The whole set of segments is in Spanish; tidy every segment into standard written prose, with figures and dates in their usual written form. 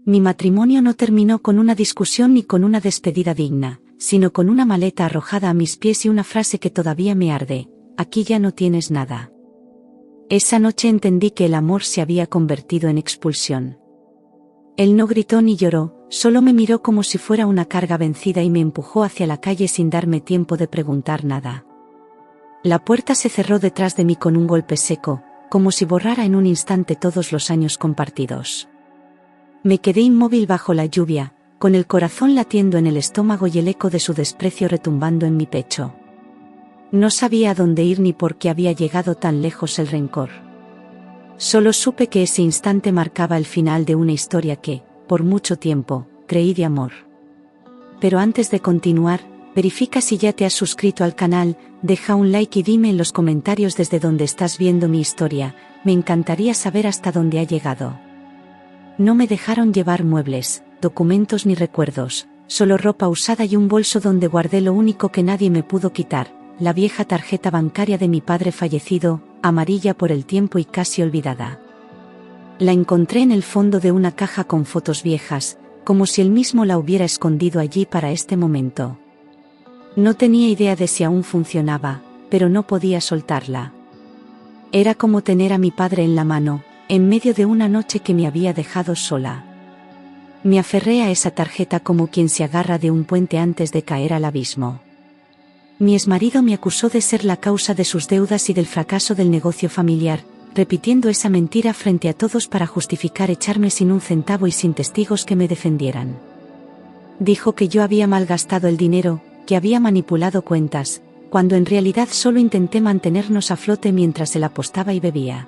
Mi matrimonio no terminó con una discusión ni con una despedida digna, sino con una maleta arrojada a mis pies y una frase que todavía me arde: aquí ya no tienes nada. Esa noche entendí que el amor se había convertido en expulsión. Él no gritó ni lloró, solo me miró como si fuera una carga vencida y me empujó hacia la calle sin darme tiempo de preguntar nada. La puerta se cerró detrás de mí con un golpe seco, como si borrara en un instante todos los años compartidos. Me quedé inmóvil bajo la lluvia, con el corazón latiendo en el estómago y el eco de su desprecio retumbando en mi pecho. No sabía a dónde ir ni por qué había llegado tan lejos el rencor. Solo supe que ese instante marcaba el final de una historia que, por mucho tiempo, creí de amor. Pero antes de continuar, verifica si ya te has suscrito al canal, deja un like y dime en los comentarios desde dónde estás viendo mi historia, me encantaría saber hasta dónde ha llegado. No me dejaron llevar muebles, documentos ni recuerdos, solo ropa usada y un bolso donde guardé lo único que nadie me pudo quitar: la vieja tarjeta bancaria de mi padre fallecido, amarilla por el tiempo y casi olvidada. La encontré en el fondo de una caja con fotos viejas, como si él mismo la hubiera escondido allí para este momento. No tenía idea de si aún funcionaba, pero no podía soltarla. Era como tener a mi padre en la mano, en medio de una noche que me había dejado sola. Me aferré a esa tarjeta como quien se agarra de un puente antes de caer al abismo. Mi exmarido me acusó de ser la causa de sus deudas y del fracaso del negocio familiar, repitiendo esa mentira frente a todos para justificar echarme sin un centavo y sin testigos que me defendieran. Dijo que yo había malgastado el dinero, que había manipulado cuentas, cuando en realidad solo intenté mantenernos a flote mientras él apostaba y bebía.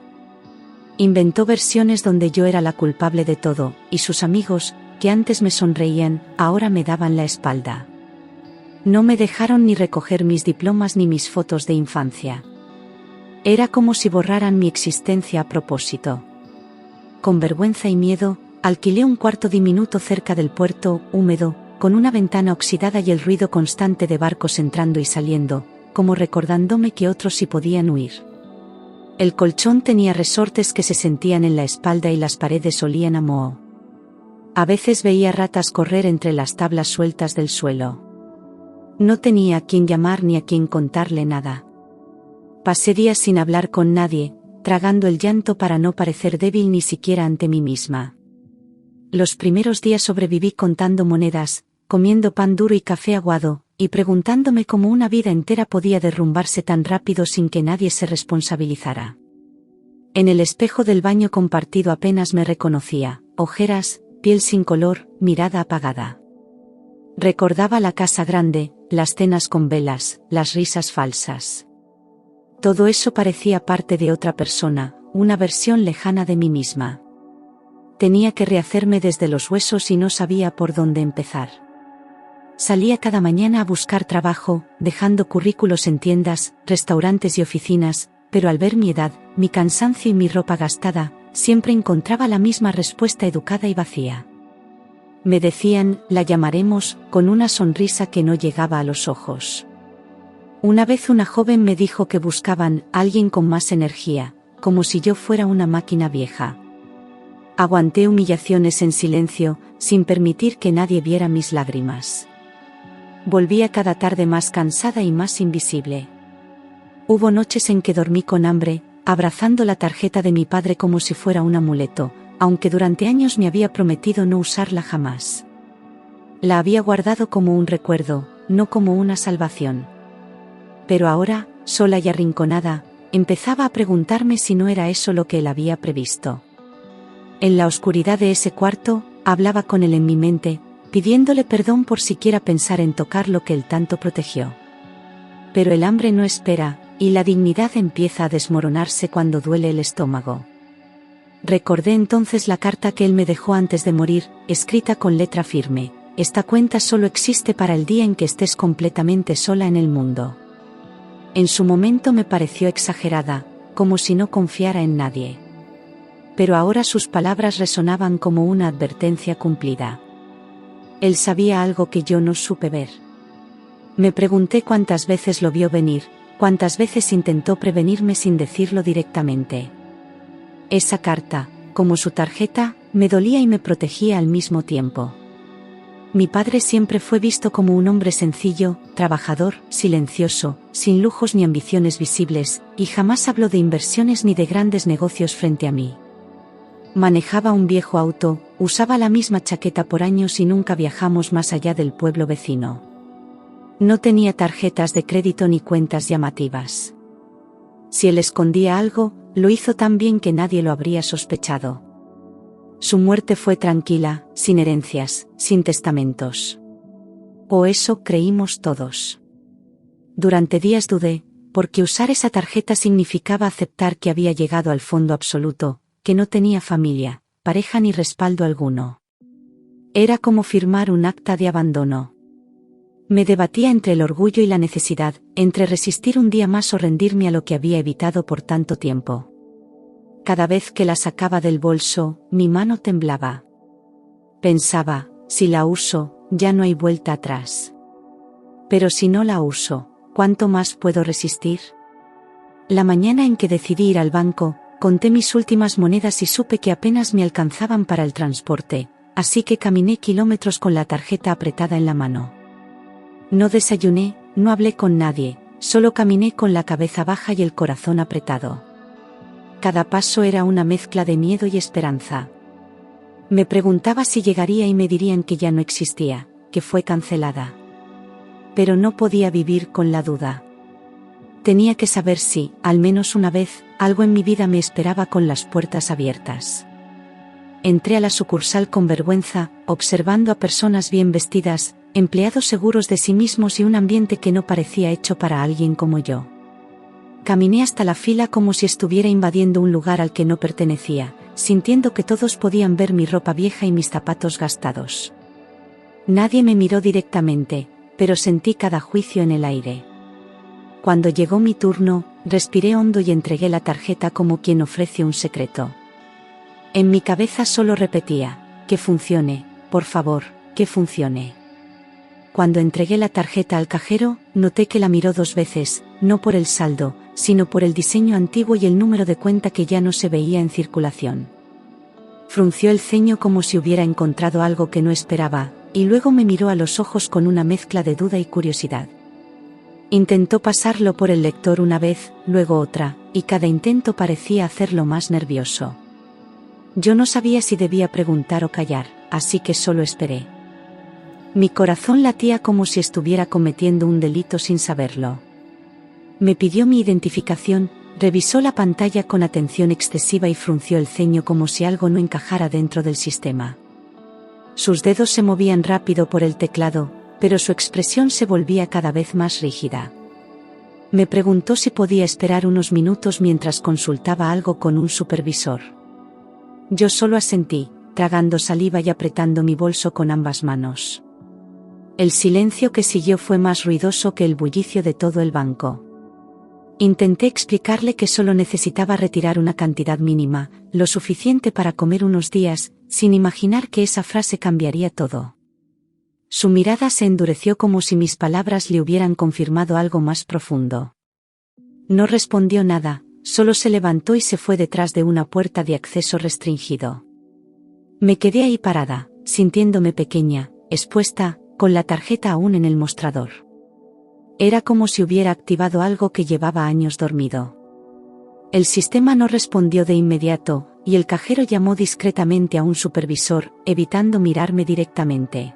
Inventó versiones donde yo era la culpable de todo, y sus amigos, que antes me sonreían, ahora me daban la espalda. No me dejaron ni recoger mis diplomas ni mis fotos de infancia. Era como si borraran mi existencia a propósito. Con vergüenza y miedo, alquilé un cuarto diminuto cerca del puerto, húmedo, con una ventana oxidada y el ruido constante de barcos entrando y saliendo, como recordándome que otros sí podían huir. El colchón tenía resortes que se sentían en la espalda y las paredes olían a moho. A veces veía ratas correr entre las tablas sueltas del suelo. No tenía a quién llamar ni a quién contarle nada. Pasé días sin hablar con nadie, tragando el llanto para no parecer débil ni siquiera ante mí misma. Los primeros días sobreviví contando monedas, comiendo pan duro y café aguado, y preguntándome cómo una vida entera podía derrumbarse tan rápido sin que nadie se responsabilizara. En el espejo del baño compartido apenas me reconocía: ojeras, piel sin color, mirada apagada. Recordaba la casa grande, las cenas con velas, las risas falsas. Todo eso parecía parte de otra persona, una versión lejana de mí misma. Tenía que rehacerme desde los huesos y no sabía por dónde empezar. Salía cada mañana a buscar trabajo, dejando currículos en tiendas, restaurantes y oficinas, pero al ver mi edad, mi cansancio y mi ropa gastada, siempre encontraba la misma respuesta educada y vacía. Me decían: la llamaremos, con una sonrisa que no llegaba a los ojos. Una vez una joven me dijo que buscaban a alguien con más energía, como si yo fuera una máquina vieja. Aguanté humillaciones en silencio, sin permitir que nadie viera mis lágrimas. Volvía cada tarde más cansada y más invisible. Hubo noches en que dormí con hambre, abrazando la tarjeta de mi padre como si fuera un amuleto, aunque durante años me había prometido no usarla jamás. La había guardado como un recuerdo, no como una salvación. Pero ahora, sola y arrinconada, empezaba a preguntarme si no era eso lo que él había previsto. En la oscuridad de ese cuarto, hablaba con él en mi mente, pidiéndole perdón por siquiera pensar en tocar lo que él tanto protegió. Pero el hambre no espera, y la dignidad empieza a desmoronarse cuando duele el estómago. Recordé entonces la carta que él me dejó antes de morir, escrita con letra firme: esta cuenta solo existe para el día en que estés completamente sola en el mundo. En su momento me pareció exagerada, como si no confiara en nadie. Pero ahora sus palabras resonaban como una advertencia cumplida. Él sabía algo que yo no supe ver. Me pregunté cuántas veces lo vio venir, cuántas veces intentó prevenirme sin decirlo directamente. Esa carta, como su tarjeta, Me dolía y me protegía al mismo tiempo. Mi padre siempre fue visto como un hombre sencillo, trabajador, silencioso, sin lujos ni ambiciones visibles, y jamás habló de inversiones ni de grandes negocios frente a mí. Manejaba un viejo auto, usaba la misma chaqueta por años y nunca viajamos más allá del pueblo vecino. No tenía tarjetas de crédito ni cuentas llamativas. Si él escondía algo, lo hizo tan bien que nadie lo habría sospechado. Su muerte fue tranquila, sin herencias, sin testamentos. O eso creímos todos. Durante días dudé, porque usar esa tarjeta significaba aceptar que había llegado al fondo absoluto, que no tenía familia, pareja ni respaldo alguno. Era como firmar un acta de abandono. Me debatía entre el orgullo y la necesidad, entre resistir un día más o rendirme a lo que había evitado por tanto tiempo. Cada vez que la sacaba del bolso, mi mano temblaba. Pensaba, si la uso, ya no hay vuelta atrás. Pero si no la uso, ¿cuánto más puedo resistir? La mañana en que decidí ir al banco, conté mis últimas monedas y supe que apenas me alcanzaban para el transporte, así que caminé kilómetros con la tarjeta apretada en la mano. No desayuné, no hablé con nadie, solo caminé con la cabeza baja y el corazón apretado. Cada paso era una mezcla de miedo y esperanza. Me preguntaba si llegaría y me dirían que ya no existía, que fue cancelada. Pero no podía vivir con la duda. Tenía que saber si, al menos una vez, algo en mi vida me esperaba con las puertas abiertas. Entré a la sucursal con vergüenza, observando a personas bien vestidas, empleados seguros de sí mismos y un ambiente que no parecía hecho para alguien como yo. Caminé hasta la fila como si estuviera invadiendo un lugar al que no pertenecía, sintiendo que todos podían ver mi ropa vieja y mis zapatos gastados. Nadie me miró directamente, pero sentí cada juicio en el aire. Cuando llegó mi turno, respiré hondo y entregué la tarjeta como quien ofrece un secreto. En mi cabeza solo repetía, que funcione, por favor, que funcione. Cuando entregué la tarjeta al cajero, noté que la miró 2 veces, no por el saldo, sino por el diseño antiguo y el número de cuenta que ya no se veía en circulación. Frunció el ceño como si hubiera encontrado algo que no esperaba, y luego me miró a los ojos con una mezcla de duda y curiosidad. Intentó pasarlo por el lector una vez, luego otra, y cada intento parecía hacerlo más nervioso. Yo no sabía si debía preguntar o callar, así que solo esperé. Mi corazón latía como si estuviera cometiendo un delito sin saberlo. Me pidió mi identificación, revisó la pantalla con atención excesiva y frunció el ceño como si algo no encajara dentro del sistema. Sus dedos se movían rápido por el teclado, pero su expresión se volvía cada vez más rígida. Me preguntó si podía esperar unos minutos mientras consultaba algo con un supervisor. Yo solo asentí, tragando saliva y apretando mi bolso con ambas manos. El silencio que siguió fue más ruidoso que el bullicio de todo el banco. Intenté explicarle que solo necesitaba retirar una cantidad mínima, lo suficiente para comer unos días, sin imaginar que esa frase cambiaría todo. Su mirada se endureció como si mis palabras le hubieran confirmado algo más profundo. No respondió nada, solo se levantó y se fue detrás de una puerta de acceso restringido. Me quedé ahí parada, sintiéndome pequeña, expuesta, con la tarjeta aún en el mostrador. Era como si hubiera activado algo que llevaba años dormido. El sistema no respondió de inmediato, y el cajero llamó discretamente a un supervisor, evitando mirarme directamente.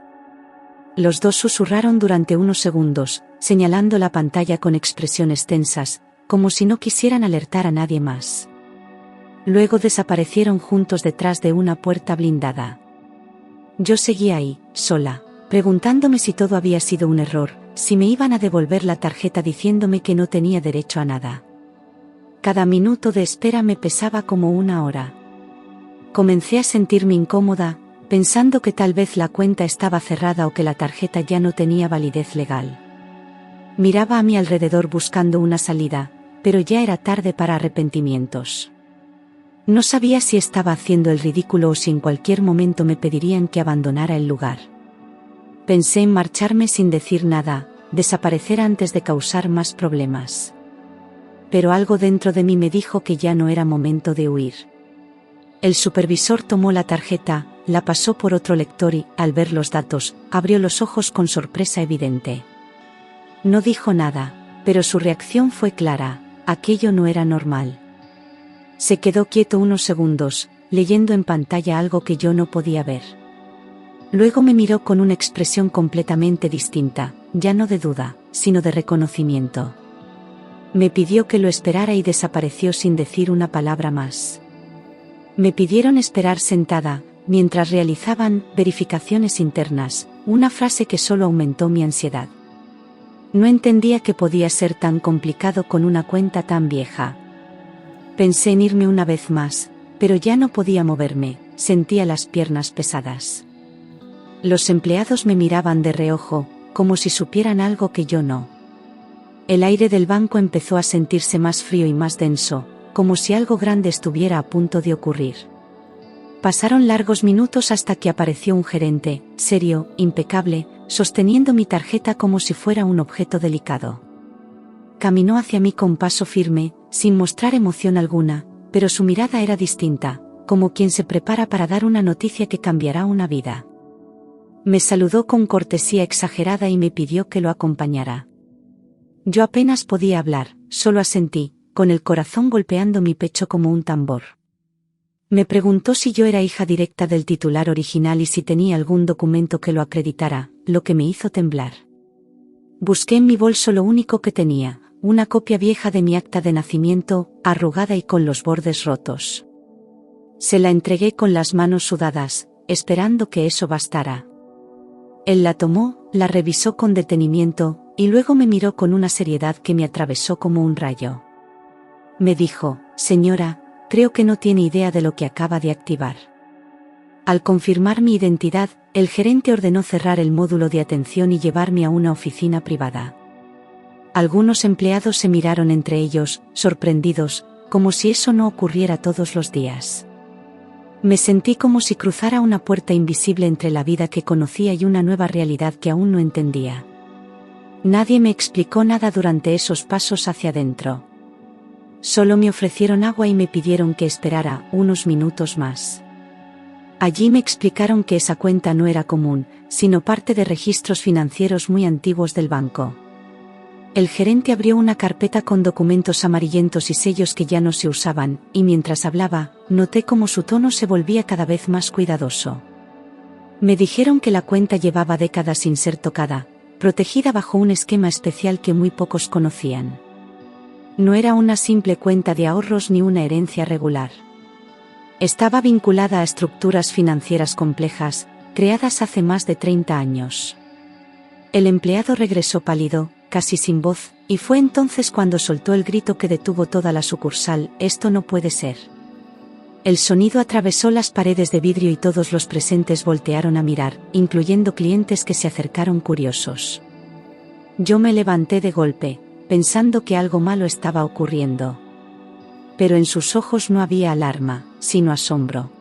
Los dos susurraron durante unos segundos, señalando la pantalla con expresiones tensas, como si no quisieran alertar a nadie más. Luego desaparecieron juntos detrás de una puerta blindada. Yo seguía ahí, sola, preguntándome si todo había sido un error, si me iban a devolver la tarjeta diciéndome que no tenía derecho a nada. Cada minuto de espera me pesaba como una hora. Comencé a sentirme incómoda, pensando que tal vez la cuenta estaba cerrada o que la tarjeta ya no tenía validez legal. Miraba a mi alrededor buscando una salida, pero ya era tarde para arrepentimientos. No sabía si estaba haciendo el ridículo o si en cualquier momento me pedirían que abandonara el lugar. Pensé en marcharme sin decir nada, desaparecer antes de causar más problemas. Pero algo dentro de mí me dijo que ya no era momento de huir. El supervisor tomó la tarjeta, la pasó por otro lector y, al ver los datos, abrió los ojos con sorpresa evidente. No dijo nada, pero su reacción fue clara: aquello no era normal. Se quedó quieto unos segundos, leyendo en pantalla algo que yo no podía ver. Luego me miró con una expresión completamente distinta, ya no de duda, sino de reconocimiento. Me pidió que lo esperara y desapareció sin decir una palabra más. Me pidieron esperar sentada, mientras realizaban verificaciones internas, una frase que solo aumentó mi ansiedad. No entendía que podía ser tan complicado con una cuenta tan vieja. Pensé en irme una vez más, pero ya no podía moverme, sentía las piernas pesadas. Los empleados me miraban de reojo, como si supieran algo que yo no. El aire del banco empezó a sentirse más frío y más denso, como si algo grande estuviera a punto de ocurrir. Pasaron largos minutos hasta que apareció un gerente, serio, impecable, sosteniendo mi tarjeta como si fuera un objeto delicado. Caminó hacia mí con paso firme, sin mostrar emoción alguna, pero su mirada era distinta, como quien se prepara para dar una noticia que cambiará una vida. Me saludó con cortesía exagerada y me pidió que lo acompañara. Yo apenas podía hablar, solo asentí, con el corazón golpeando mi pecho como un tambor. Me preguntó si yo era hija directa del titular original y si tenía algún documento que lo acreditara, lo que me hizo temblar. Busqué en mi bolso lo único que tenía, una copia vieja de mi acta de nacimiento, arrugada y con los bordes rotos. Se la entregué con las manos sudadas, esperando que eso bastara. Él la tomó, la revisó con detenimiento, y luego me miró con una seriedad que me atravesó como un rayo. Me dijo: señora, creo que no tiene idea de lo que acaba de activar. Al confirmar mi identidad, el gerente ordenó cerrar el módulo de atención y llevarme a una oficina privada. Algunos empleados se miraron entre ellos, sorprendidos, como si eso no ocurriera todos los días. Me sentí como si cruzara una puerta invisible entre la vida que conocía y una nueva realidad que aún no entendía. Nadie me explicó nada durante esos pasos hacia adentro. Solo me ofrecieron agua y me pidieron que esperara unos minutos más. Allí me explicaron que esa cuenta no era común, sino parte de registros financieros muy antiguos del banco. El gerente abrió una carpeta con documentos amarillentos y sellos que ya no se usaban, y mientras hablaba, noté cómo su tono se volvía cada vez más cuidadoso. Me dijeron que la cuenta llevaba décadas sin ser tocada, protegida bajo un esquema especial que muy pocos conocían. No era una simple cuenta de ahorros ni una herencia regular. Estaba vinculada a estructuras financieras complejas, creadas hace más de 30 años. El empleado regresó pálido, casi sin voz, y fue entonces cuando soltó el grito que detuvo toda la sucursal: «¡Esto no puede ser!». El sonido atravesó las paredes de vidrio y todos los presentes voltearon a mirar, incluyendo clientes que se acercaron curiosos. Yo me levanté de golpe, pensando que algo malo estaba ocurriendo. Pero en sus ojos no había alarma, sino asombro.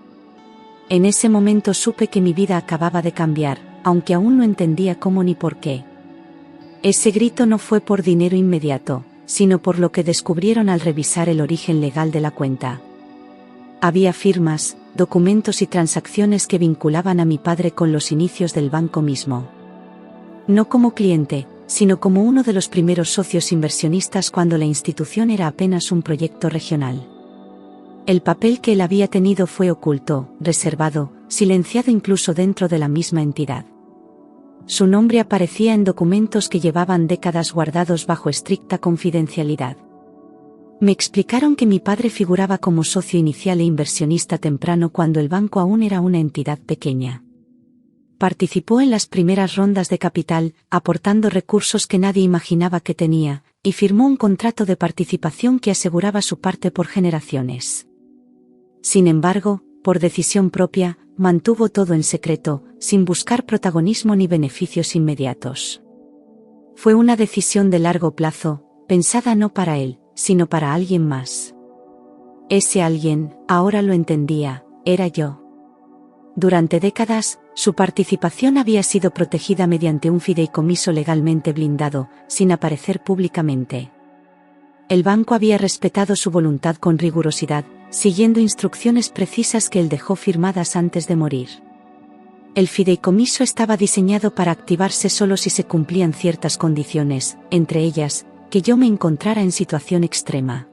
En ese momento supe que mi vida acababa de cambiar, aunque aún no entendía cómo ni por qué. Ese grito no fue por dinero inmediato, sino por lo que descubrieron al revisar el origen legal de la cuenta. Había firmas, documentos y transacciones que vinculaban a mi padre con los inicios del banco mismo. No como cliente, sino como uno de los primeros socios inversionistas cuando la institución era apenas un proyecto regional. El papel que él había tenido fue oculto, reservado, silenciado incluso dentro de la misma entidad. Su nombre aparecía en documentos que llevaban décadas guardados bajo estricta confidencialidad. Me explicaron que mi padre figuraba como socio inicial e inversionista temprano cuando el banco aún era una entidad pequeña. Participó en las primeras rondas de capital, aportando recursos que nadie imaginaba que tenía, y firmó un contrato de participación que aseguraba su parte por generaciones. Sin embargo, por decisión propia, mantuvo todo en secreto, sin buscar protagonismo ni beneficios inmediatos. Fue una decisión de largo plazo, pensada no para él, sino para alguien más. Ese alguien, ahora lo entendía, era yo. Durante décadas, su participación había sido protegida mediante un fideicomiso legalmente blindado, sin aparecer públicamente. El banco había respetado su voluntad con rigurosidad, siguiendo instrucciones precisas que él dejó firmadas antes de morir. El fideicomiso estaba diseñado para activarse solo si se cumplían ciertas condiciones, entre ellas, que yo me encontrara en situación extrema.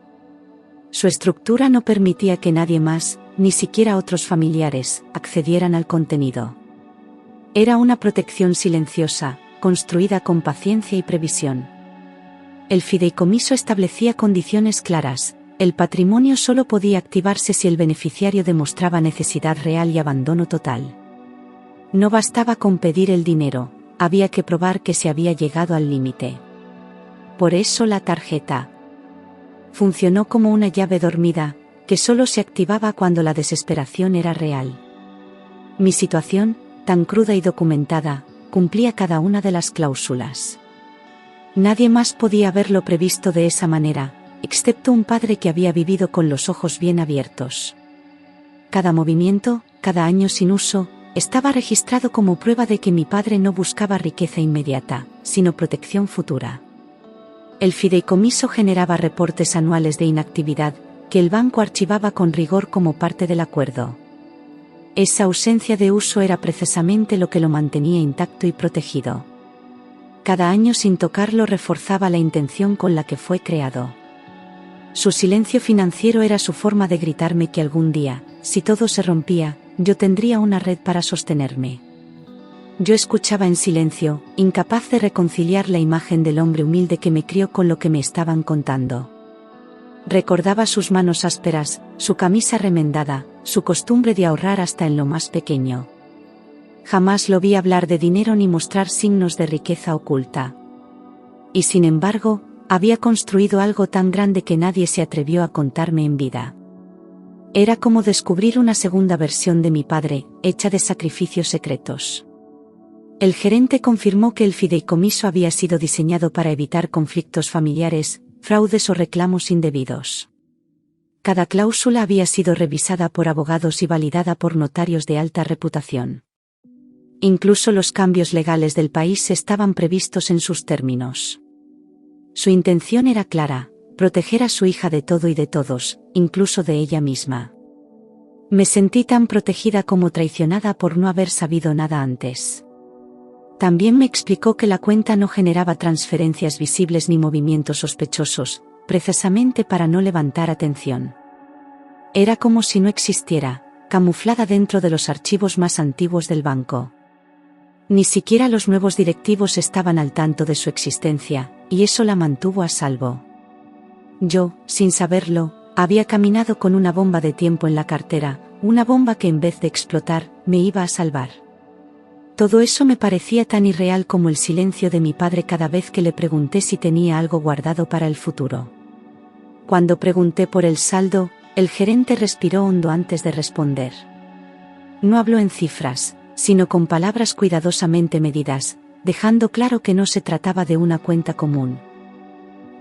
Su estructura no permitía que nadie más, ni siquiera otros familiares, accedieran al contenido. Era una protección silenciosa, construida con paciencia y previsión. El fideicomiso establecía condiciones claras: el patrimonio solo podía activarse si el beneficiario demostraba necesidad real y abandono total. No bastaba con pedir el dinero, había que probar que se había llegado al límite. Por eso la tarjeta funcionó como una llave dormida, que solo se activaba cuando la desesperación era real. Mi situación, tan cruda y documentada, cumplía cada una de las cláusulas. Nadie más podía haberlo previsto de esa manera, excepto un padre que había vivido con los ojos bien abiertos. Cada movimiento, cada año sin uso, estaba registrado como prueba de que mi padre no buscaba riqueza inmediata, sino protección futura. El fideicomiso generaba reportes anuales de inactividad, que el banco archivaba con rigor como parte del acuerdo. Esa ausencia de uso era precisamente lo que lo mantenía intacto y protegido. Cada año sin tocarlo reforzaba la intención con la que fue creado. Su silencio financiero era su forma de gritarme que algún día, si todo se rompía, yo tendría una red para sostenerme. Yo escuchaba en silencio, incapaz de reconciliar la imagen del hombre humilde que me crió con lo que me estaban contando. Recordaba sus manos ásperas, su camisa remendada, su costumbre de ahorrar hasta en lo más pequeño. Jamás lo vi hablar de dinero ni mostrar signos de riqueza oculta. Y sin embargo, había construido algo tan grande que nadie se atrevió a contarme en vida. Era como descubrir una segunda versión de mi padre, hecha de sacrificios secretos. El gerente confirmó que el fideicomiso había sido diseñado para evitar conflictos familiares, fraudes o reclamos indebidos. Cada cláusula había sido revisada por abogados y validada por notarios de alta reputación. Incluso los cambios legales del país estaban previstos en sus términos. Su intención era clara: proteger a su hija de todo y de todos, incluso de ella misma. Me sentí tan protegida como traicionada por no haber sabido nada antes. También me explicó que la cuenta no generaba transferencias visibles ni movimientos sospechosos, precisamente para no levantar atención. Era como si no existiera, camuflada dentro de los archivos más antiguos del banco. Ni siquiera los nuevos directivos estaban al tanto de su existencia, y eso la mantuvo a salvo. Yo, sin saberlo, había caminado con una bomba de tiempo en la cartera, una bomba que en vez de explotar, me iba a salvar. Todo eso me parecía tan irreal como el silencio de mi padre cada vez que le pregunté si tenía algo guardado para el futuro. Cuando pregunté por el saldo, el gerente respiró hondo antes de responder. No habló en cifras, sino con palabras cuidadosamente medidas, dejando claro que no se trataba de una cuenta común.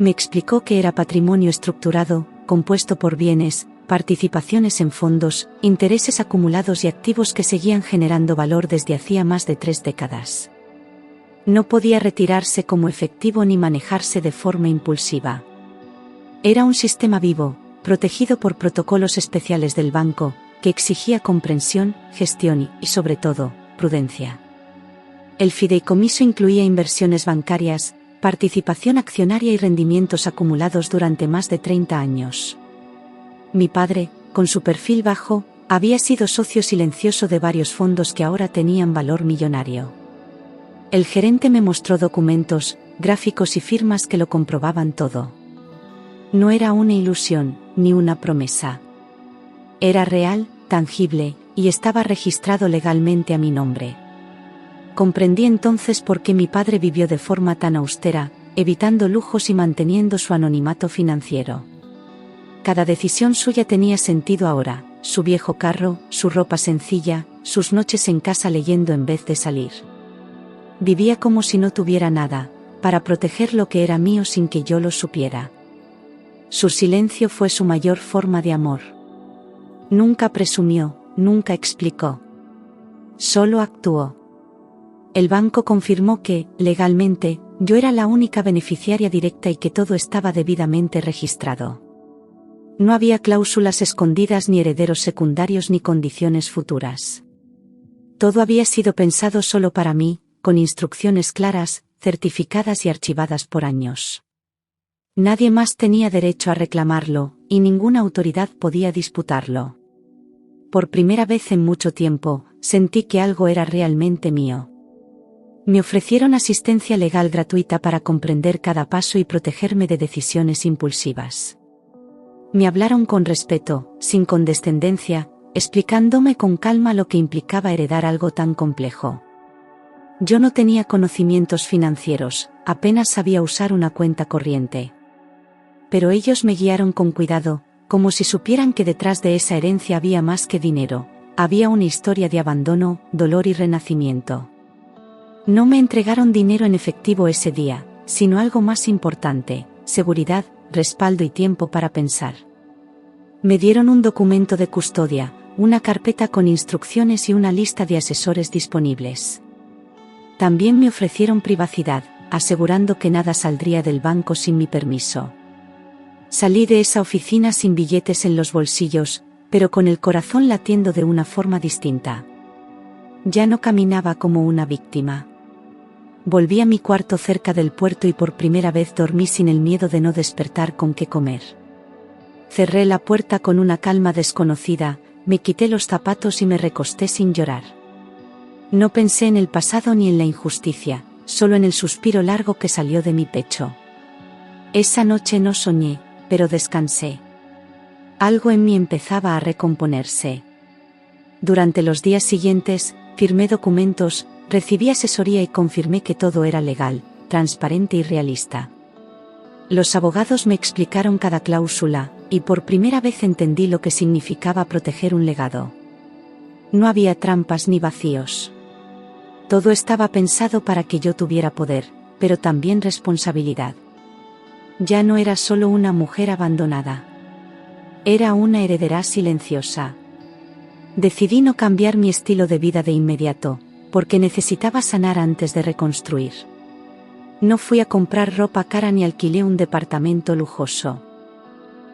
Me explicó que era patrimonio estructurado, compuesto por bienes, participaciones en fondos, intereses acumulados y activos que seguían generando valor desde hacía más de 3 décadas. No podía retirarse como efectivo ni manejarse de forma impulsiva. Era un sistema vivo, protegido por protocolos especiales del banco, que exigía comprensión, gestión y, sobre todo, prudencia. El fideicomiso incluía inversiones bancarias, participación accionaria y rendimientos acumulados durante más de 30 años. Mi padre, con su perfil bajo, había sido socio silencioso de varios fondos que ahora tenían valor millonario. El gerente me mostró documentos, gráficos y firmas que lo comprobaban todo. No era una ilusión, ni una promesa. Era real, tangible, y estaba registrado legalmente a mi nombre. Comprendí entonces por qué mi padre vivió de forma tan austera, evitando lujos y manteniendo su anonimato financiero. Cada decisión suya tenía sentido ahora: su viejo carro, su ropa sencilla, sus noches en casa leyendo en vez de salir. Vivía como si no tuviera nada, para proteger lo que era mío sin que yo lo supiera. Su silencio fue su mayor forma de amor. Nunca presumió, nunca explicó. Solo actuó. El banco confirmó que, legalmente, yo era la única beneficiaria directa y que todo estaba debidamente registrado. No había cláusulas escondidas ni herederos secundarios ni condiciones futuras. Todo había sido pensado solo para mí, con instrucciones claras, certificadas y archivadas por años. Nadie más tenía derecho a reclamarlo, y ninguna autoridad podía disputarlo. Por primera vez en mucho tiempo, sentí que algo era realmente mío. Me ofrecieron asistencia legal gratuita para comprender cada paso y protegerme de decisiones impulsivas. Me hablaron con respeto, sin condescendencia, explicándome con calma lo que implicaba heredar algo tan complejo. Yo no tenía conocimientos financieros, apenas sabía usar una cuenta corriente. Pero ellos me guiaron con cuidado, como si supieran que detrás de esa herencia había más que dinero, había una historia de abandono, dolor y renacimiento. No me entregaron dinero en efectivo ese día, sino algo más importante: seguridad, respaldo y tiempo para pensar. Me dieron un documento de custodia, una carpeta con instrucciones y una lista de asesores disponibles. También me ofrecieron privacidad, asegurando que nada saldría del banco sin mi permiso. Salí de esa oficina sin billetes en los bolsillos, pero con el corazón latiendo de una forma distinta. Ya no caminaba como una víctima. Volví a mi cuarto cerca del puerto y por primera vez dormí sin el miedo de no despertar con qué comer. Cerré la puerta con una calma desconocida, me quité los zapatos y me recosté sin llorar. No pensé en el pasado ni en la injusticia, solo en el suspiro largo que salió de mi pecho. Esa noche no soñé, pero descansé. Algo en mí empezaba a recomponerse. Durante los días siguientes, firmé documentos, recibí asesoría y confirmé que todo era legal, transparente y realista. Los abogados me explicaron cada cláusula, y por primera vez entendí lo que significaba proteger un legado. No había trampas ni vacíos. Todo estaba pensado para que yo tuviera poder, pero también responsabilidad. Ya no era solo una mujer abandonada. Era una heredera silenciosa. Decidí no cambiar mi estilo de vida de inmediato, porque necesitaba sanar antes de reconstruir. No fui a comprar ropa cara ni alquilé un departamento lujoso.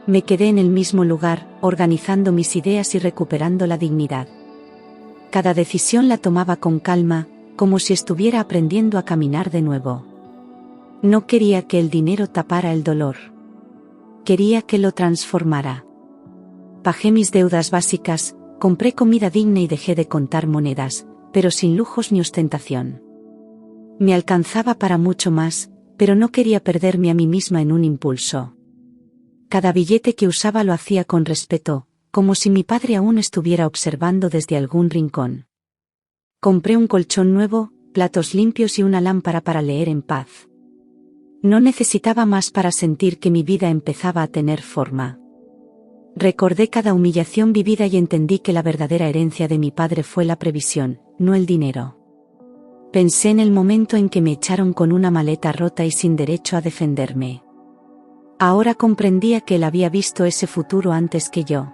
Me quedé en el mismo lugar, organizando mis ideas y recuperando la dignidad. Cada decisión la tomaba con calma, como si estuviera aprendiendo a caminar de nuevo. No quería que el dinero tapara el dolor. Quería que lo transformara. Pagué mis deudas básicas, compré comida digna y dejé de contar monedas, pero sin lujos ni ostentación. Me alcanzaba para mucho más, pero no quería perderme a mí misma en un impulso. Cada billete que usaba lo hacía con respeto, como si mi padre aún estuviera observando desde algún rincón. Compré un colchón nuevo, platos limpios y una lámpara para leer en paz. No necesitaba más para sentir que mi vida empezaba a tener forma. Recordé cada humillación vivida y entendí que la verdadera herencia de mi padre fue la previsión, no el dinero. Pensé en el momento en que me echaron con una maleta rota y sin derecho a defenderme. Ahora comprendía que él había visto ese futuro antes que yo.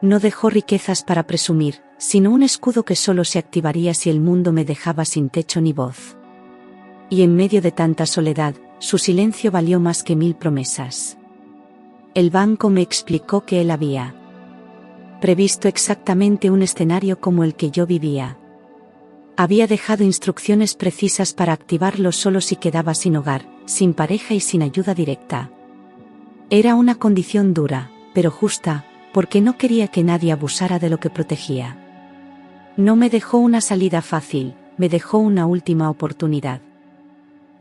No dejó riquezas para presumir, sino un escudo que solo se activaría si el mundo me dejaba sin techo ni voz. Y en medio de tanta soledad, su silencio valió más que 1000 promesas. El banco me explicó que él había previsto exactamente un escenario como el que yo vivía. Había dejado instrucciones precisas para activarlo solo si quedaba sin hogar, sin pareja y sin ayuda directa. Era una condición dura, pero justa, porque no quería que nadie abusara de lo que protegía. No me dejó una salida fácil, me dejó una última oportunidad.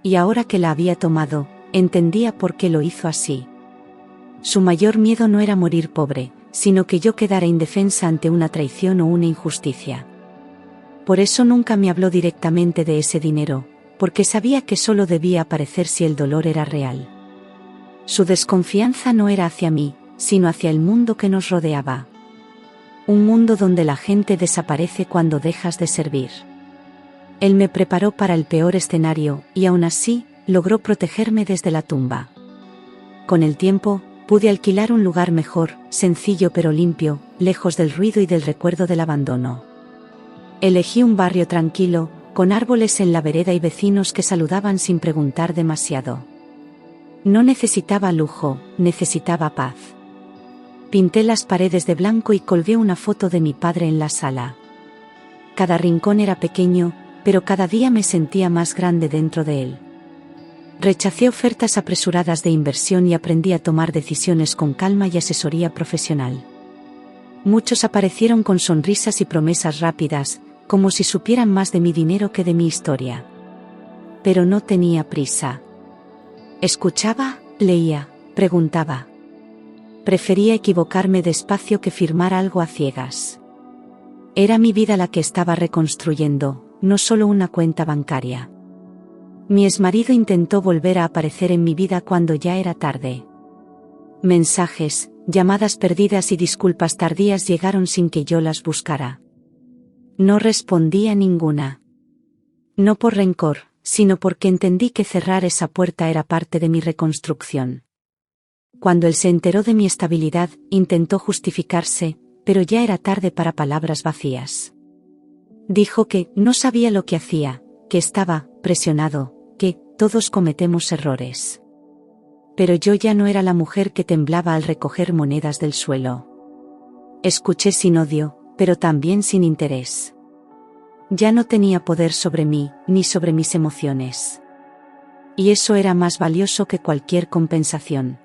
Y ahora que la había tomado, entendía por qué lo hizo así. Su mayor miedo no era morir pobre, sino que yo quedara indefensa ante una traición o una injusticia. Por eso nunca me habló directamente de ese dinero, porque sabía que solo debía aparecer si el dolor era real. Su desconfianza no era hacia mí, sino hacia el mundo que nos rodeaba. Un mundo donde la gente desaparece cuando dejas de servir. Él me preparó para el peor escenario, y aún así, logró protegerme desde la tumba. Con el tiempo, pude alquilar un lugar mejor, sencillo pero limpio, lejos del ruido y del recuerdo del abandono. Elegí un barrio tranquilo, con árboles en la vereda y vecinos que saludaban sin preguntar demasiado. No necesitaba lujo, necesitaba paz. Pinté las paredes de blanco y colgué una foto de mi padre en la sala. Cada rincón era pequeño, pero cada día me sentía más grande dentro de él. Rechacé ofertas apresuradas de inversión y aprendí a tomar decisiones con calma y asesoría profesional. Muchos aparecieron con sonrisas y promesas rápidas, como si supieran más de mi dinero que de mi historia. Pero no tenía prisa. Escuchaba, leía, preguntaba. Prefería equivocarme despacio que firmar algo a ciegas. Era mi vida la que estaba reconstruyendo, no solo una cuenta bancaria. Mi exmarido intentó volver a aparecer en mi vida cuando ya era tarde. Mensajes, llamadas perdidas y disculpas tardías llegaron sin que yo las buscara. No respondí a ninguna. No por rencor, sino porque entendí que cerrar esa puerta era parte de mi reconstrucción. Cuando él se enteró de mi estabilidad, intentó justificarse, pero ya era tarde para palabras vacías. Dijo que no sabía lo que hacía, que estaba presionado, que todos cometemos errores. Pero yo ya no era la mujer que temblaba al recoger monedas del suelo. Escuché sin odio, pero también sin interés. Ya no tenía poder sobre mí, ni sobre mis emociones. Y eso era más valioso que cualquier compensación.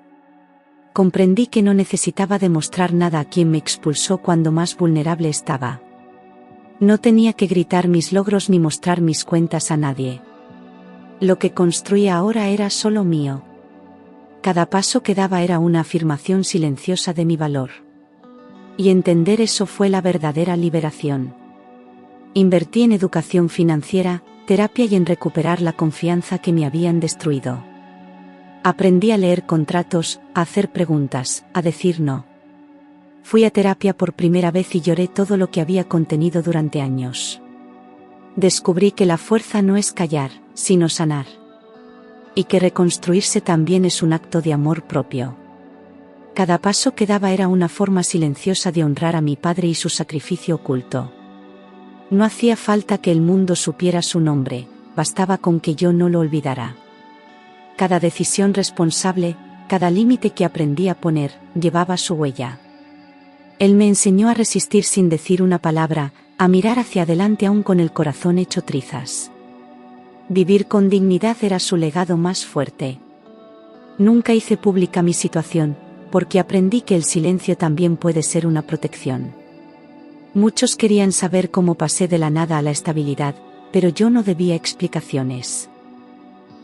Comprendí que no necesitaba demostrar nada a quien me expulsó cuando más vulnerable estaba. No tenía que gritar mis logros ni mostrar mis cuentas a nadie. Lo que construía ahora era solo mío. Cada paso que daba era una afirmación silenciosa de mi valor. Y entender eso fue la verdadera liberación. Invertí en educación financiera, terapia y en recuperar la confianza que me habían destruido. Aprendí a leer contratos, a hacer preguntas, a decir no. Fui a terapia por primera vez y lloré todo lo que había contenido durante años. Descubrí que la fuerza no es callar, sino sanar. Y que reconstruirse también es un acto de amor propio. Cada paso que daba era una forma silenciosa de honrar a mi padre y su sacrificio oculto. No hacía falta que el mundo supiera su nombre, bastaba con que yo no lo olvidara. Cada decisión responsable, cada límite que aprendí a poner, llevaba su huella. Él me enseñó a resistir sin decir una palabra, a mirar hacia adelante aún con el corazón hecho trizas. Vivir con dignidad era su legado más fuerte. Nunca hice pública mi situación, porque aprendí que el silencio también puede ser una protección. Muchos querían saber cómo pasé de la nada a la estabilidad, pero yo no debía explicaciones.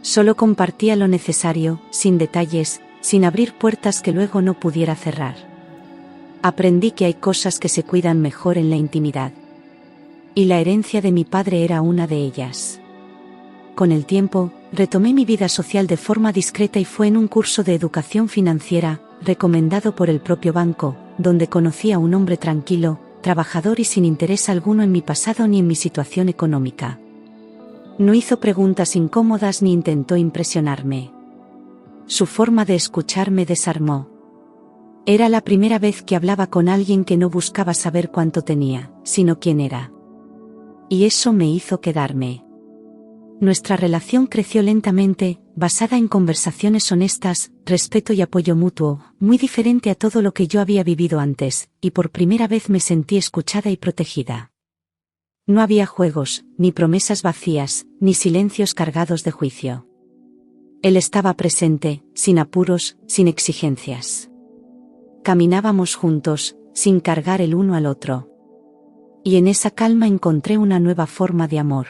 Solo compartía lo necesario, sin detalles, sin abrir puertas que luego no pudiera cerrar. Aprendí que hay cosas que se cuidan mejor en la intimidad. Y la herencia de mi padre era una de ellas. Con el tiempo, retomé mi vida social de forma discreta y fue en un curso de educación financiera, recomendado por el propio banco, donde conocí a un hombre tranquilo, trabajador y sin interés alguno en mi pasado ni en mi situación económica. No hizo preguntas incómodas ni intentó impresionarme. Su forma de escuchar me desarmó. Era la primera vez que hablaba con alguien que no buscaba saber cuánto tenía, sino quién era. Y eso me hizo quedarme. Nuestra relación creció lentamente, basada en conversaciones honestas, respeto y apoyo mutuo, muy diferente a todo lo que yo había vivido antes, y por primera vez me sentí escuchada y protegida. No había juegos, ni promesas vacías, ni silencios cargados de juicio. Él estaba presente, sin apuros, sin exigencias. Caminábamos juntos, sin cargar el uno al otro. Y en esa calma encontré una nueva forma de amor.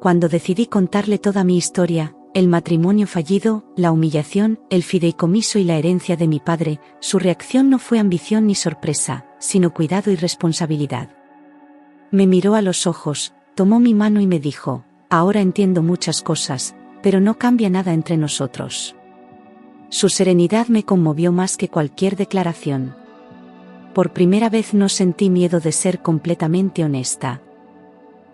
Cuando decidí contarle toda mi historia, el matrimonio fallido, la humillación, el fideicomiso y la herencia de mi padre, su reacción no fue ambición ni sorpresa, sino cuidado y responsabilidad. Me miró a los ojos, tomó mi mano y me dijo: ahora entiendo muchas cosas, pero no cambia nada entre nosotros. Su serenidad me conmovió más que cualquier declaración. Por primera vez no sentí miedo de ser completamente honesta.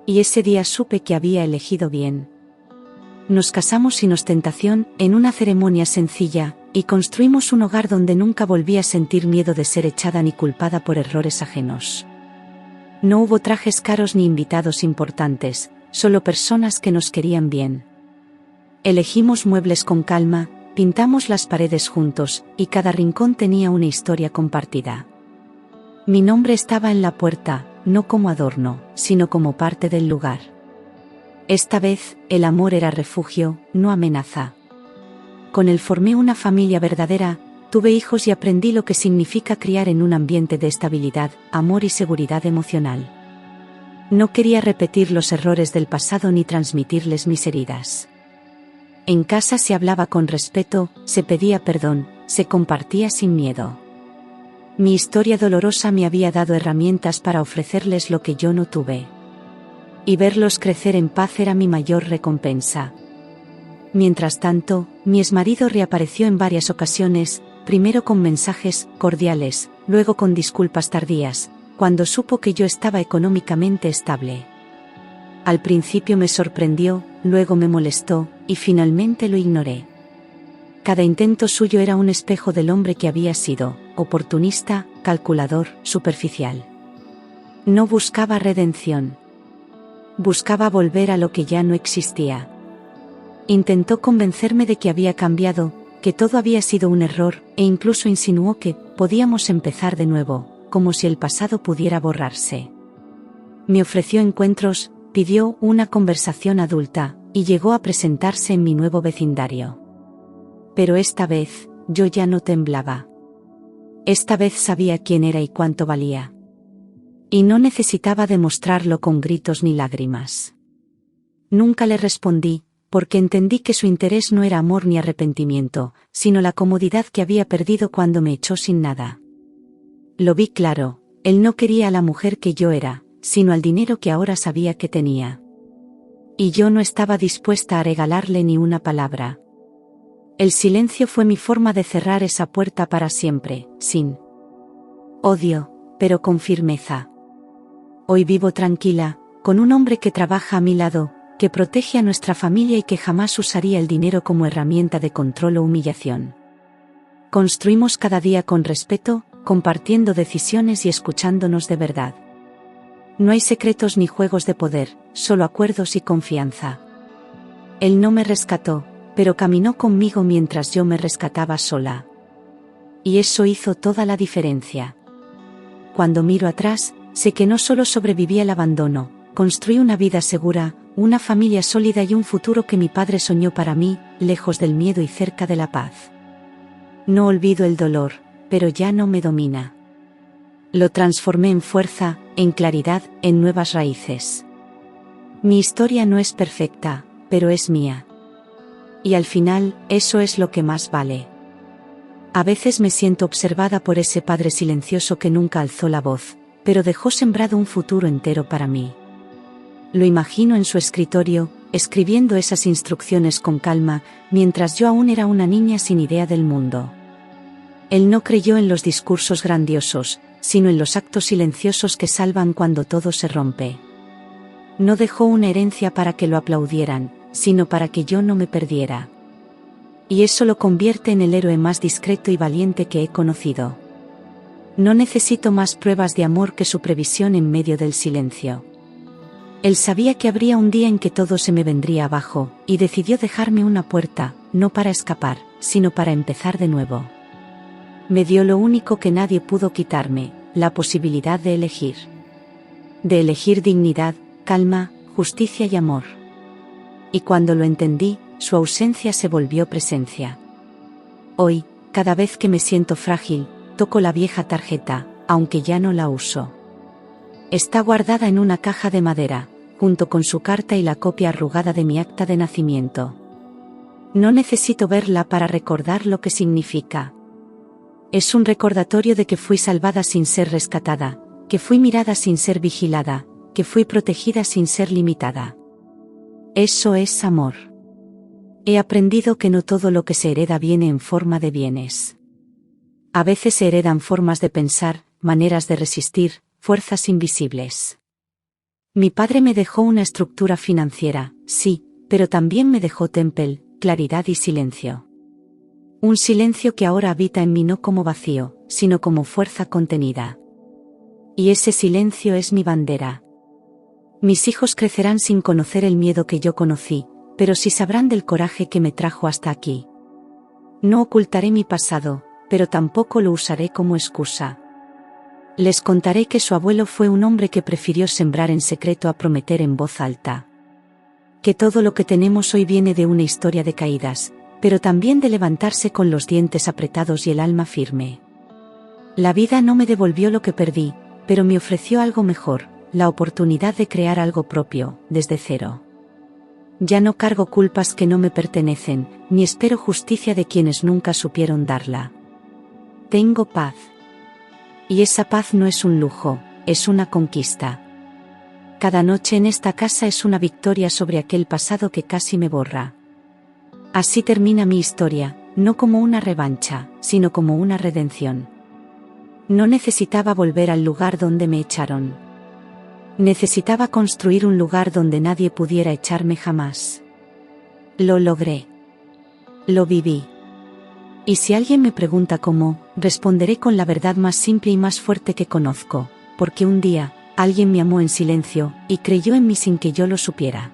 Y ese día supe que había elegido bien. Nos casamos sin ostentación, en una ceremonia sencilla, y construimos un hogar donde nunca volví a sentir miedo de ser echada ni culpada por errores ajenos. No hubo trajes caros ni invitados importantes, solo personas que nos querían bien. Elegimos muebles con calma, pintamos las paredes juntos, y cada rincón tenía una historia compartida. Mi nombre estaba en la puerta, no como adorno, sino como parte del lugar. Esta vez, el amor era refugio, no amenaza. Con él formé una familia verdadera, tuve hijos y aprendí lo que significa criar en un ambiente de estabilidad, amor y seguridad emocional. No quería repetir los errores del pasado ni transmitirles mis heridas. En casa se hablaba con respeto, se pedía perdón, se compartía sin miedo. Mi historia dolorosa me había dado herramientas para ofrecerles lo que yo no tuve. Y verlos crecer en paz era mi mayor recompensa. Mientras tanto, mi exmarido reapareció en varias ocasiones, primero con mensajes cordiales, luego con disculpas tardías, cuando supo que yo estaba económicamente estable. Al principio me sorprendió, luego me molestó, y finalmente lo ignoré. Cada intento suyo era un espejo del hombre que había sido, oportunista, calculador, superficial. No buscaba redención. Buscaba volver a lo que ya no existía. Intentó convencerme de que había cambiado, que todo había sido un error, e incluso insinuó que podíamos empezar de nuevo, como si el pasado pudiera borrarse. Me ofreció encuentros, pidió una conversación adulta, y llegó a presentarse en mi nuevo vecindario. Pero esta vez, yo ya no temblaba. Esta vez sabía quién era y cuánto valía. Y no necesitaba demostrarlo con gritos ni lágrimas. Nunca le respondí, porque entendí que su interés no era amor ni arrepentimiento, sino la comodidad que había perdido cuando me echó sin nada. Lo vi claro, él no quería a la mujer que yo era, sino al dinero que ahora sabía que tenía. Y yo no estaba dispuesta a regalarle ni una palabra. El silencio fue mi forma de cerrar esa puerta para siempre, sin odio, pero con firmeza. Hoy vivo tranquila, con un hombre que trabaja a mi lado, que protege a nuestra familia y que jamás usaría el dinero como herramienta de control o humillación. Construimos cada día con respeto, compartiendo decisiones y escuchándonos de verdad. No hay secretos ni juegos de poder, solo acuerdos y confianza. Él no me rescató, pero caminó conmigo mientras yo me rescataba sola. Y eso hizo toda la diferencia. Cuando miro atrás, sé que no solo sobreviví al abandono, construí una vida segura, una familia sólida y un futuro que mi padre soñó para mí, lejos del miedo y cerca de la paz. No olvido el dolor, pero ya no me domina. Lo transformé en fuerza, en claridad, en nuevas raíces. Mi historia no es perfecta, pero es mía. Y al final, eso es lo que más vale. A veces me siento observada por ese padre silencioso que nunca alzó la voz, pero dejó sembrado un futuro entero para mí. Lo imagino en su escritorio, escribiendo esas instrucciones con calma, mientras yo aún era una niña sin idea del mundo. Él no creyó en los discursos grandiosos, sino en los actos silenciosos que salvan cuando todo se rompe. No dejó una herencia para que lo aplaudieran, sino para que yo no me perdiera. Y eso lo convierte en el héroe más discreto y valiente que he conocido. No necesito más pruebas de amor que su previsión en medio del silencio. Él sabía que habría un día en que todo se me vendría abajo, y decidió dejarme una puerta, no para escapar, sino para empezar de nuevo. Me dio lo único que nadie pudo quitarme, la posibilidad de elegir. De elegir dignidad, calma, justicia y amor. Y cuando lo entendí, su ausencia se volvió presencia. Hoy, cada vez que me siento frágil, toco la vieja tarjeta, aunque ya no la uso. Está guardada en una caja de madera, junto con su carta y la copia arrugada de mi acta de nacimiento. No necesito verla para recordar lo que significa. Es un recordatorio de que fui salvada sin ser rescatada, que fui mirada sin ser vigilada, que fui protegida sin ser limitada. Eso es amor. He aprendido que no todo lo que se hereda viene en forma de bienes. A veces se heredan formas de pensar, maneras de resistir, fuerzas invisibles. Mi padre me dejó una estructura financiera, sí, pero también me dejó temple, claridad y silencio. Un silencio que ahora habita en mí no como vacío, sino como fuerza contenida. Y ese silencio es mi bandera. Mis hijos crecerán sin conocer el miedo que yo conocí, pero sí sabrán del coraje que me trajo hasta aquí. No ocultaré mi pasado, pero tampoco lo usaré como excusa. Les contaré que su abuelo fue un hombre que prefirió sembrar en secreto a prometer en voz alta. Que todo lo que tenemos hoy viene de una historia de caídas, pero también de levantarse con los dientes apretados y el alma firme. La vida no me devolvió lo que perdí, pero me ofreció algo mejor, la oportunidad de crear algo propio, desde cero. Ya no cargo culpas que no me pertenecen, ni espero justicia de quienes nunca supieron darla. Tengo paz. Y esa paz no es un lujo, es una conquista. Cada noche en esta casa es una victoria sobre aquel pasado que casi me borra. Así termina mi historia, no como una revancha, sino como una redención. No necesitaba volver al lugar donde me echaron. Necesitaba construir un lugar donde nadie pudiera echarme jamás. Lo logré. Lo viví. Y si alguien me pregunta cómo, responderé con la verdad más simple y más fuerte que conozco, porque un día, alguien me amó en silencio, y creyó en mí sin que yo lo supiera.